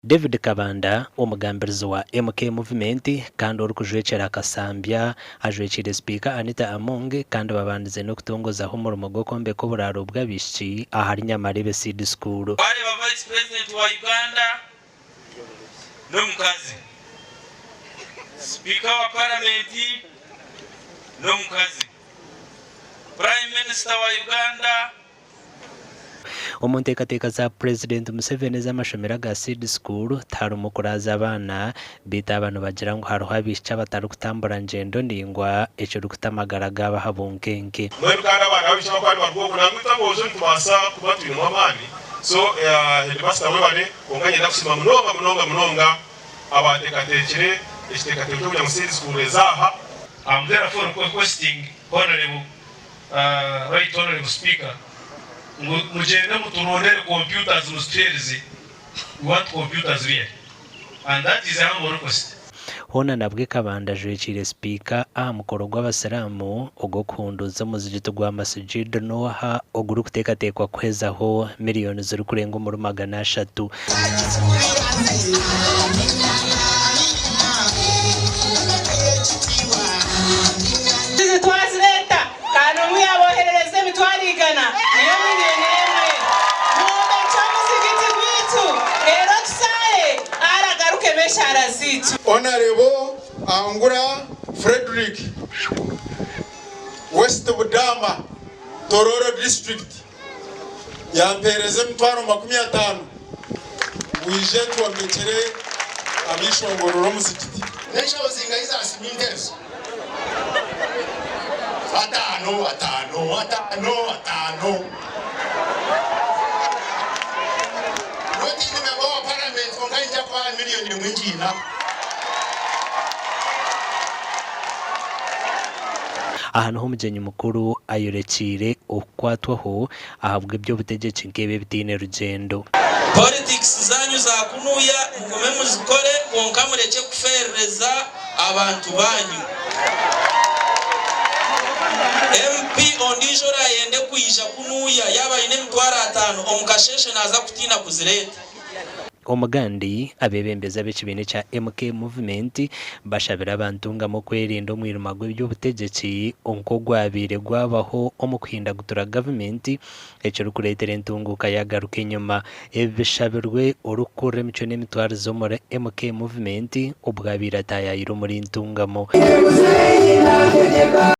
David Kabanda omugambirizi wa MK Movement kandi uri kujwekera akasambya ajwekire speaker Anita Amonge kandi babandize no kutongozaho umurimo gwo kombeka uburaro bw'abishi ahari Nyamarebe Seed School. Wale ba Vice President wa Ibanda no mukazi, Speaker wa Parliament no mukazi, Prime Minister wa Uganda. Omuntekateka za President Museveni z'amashomero ga Seed School tarumu kuraza abana bita abantu bagira ngo haruha bisha batari kutambura ngendo ndingwa eco rukutamagara gaba habunkenke mwebukana abana babisha bakwari barwo kunangita bozo ntubasa kubatu mu amani so headmaster webane onganye nakusima munonga abatekatekere ekiteekateeko kya mu Seed School ezaha. I'm therefore requesting honorable right honorable speaker mujende muturondere computers mu schools. We want computers here, and that is our request. Hona nabwe Kabanda ajwekire speaker mukoro gw'abasiramu ogokunduza muzijito gwa masjid noha oguru kutekatekwa kwezaho miliyoni ziri kurenga muri 300. Honorable Angura Frederick, West Budama, Tororo District, yampereze mtwaro 50 wije tuwamekere abishongororo muzikiti nesha ozinga iza asimintezo atano wetini member wa parliament ongainja kwa milioni mwingina. Ahantu h'umugenyi mukuru ayorekire okwatwaho ahabwa ibyo butegeki ngebe bitine rugendo. Politics zanyu za kunuya mugume muzikore konka mureke kuferereza abantu banyu. MP ondijora yende kuyisha kunuya yaba ine mitwara 5 omukasheshe naza kutina kuzireta. Omugandi abebembeza b'ekibine kya MK Movement bashabira abantu ngamo kwerinda omwirima gw'eby'obutegeki onko gwabire gwabaho omukuhinda gutura government ekyo rukuretera entunguka yagaruka enyuma ebishabirwe orukure mico n'emitwaro zo muri MK Movement obwabira tayayiro muri ntungamo.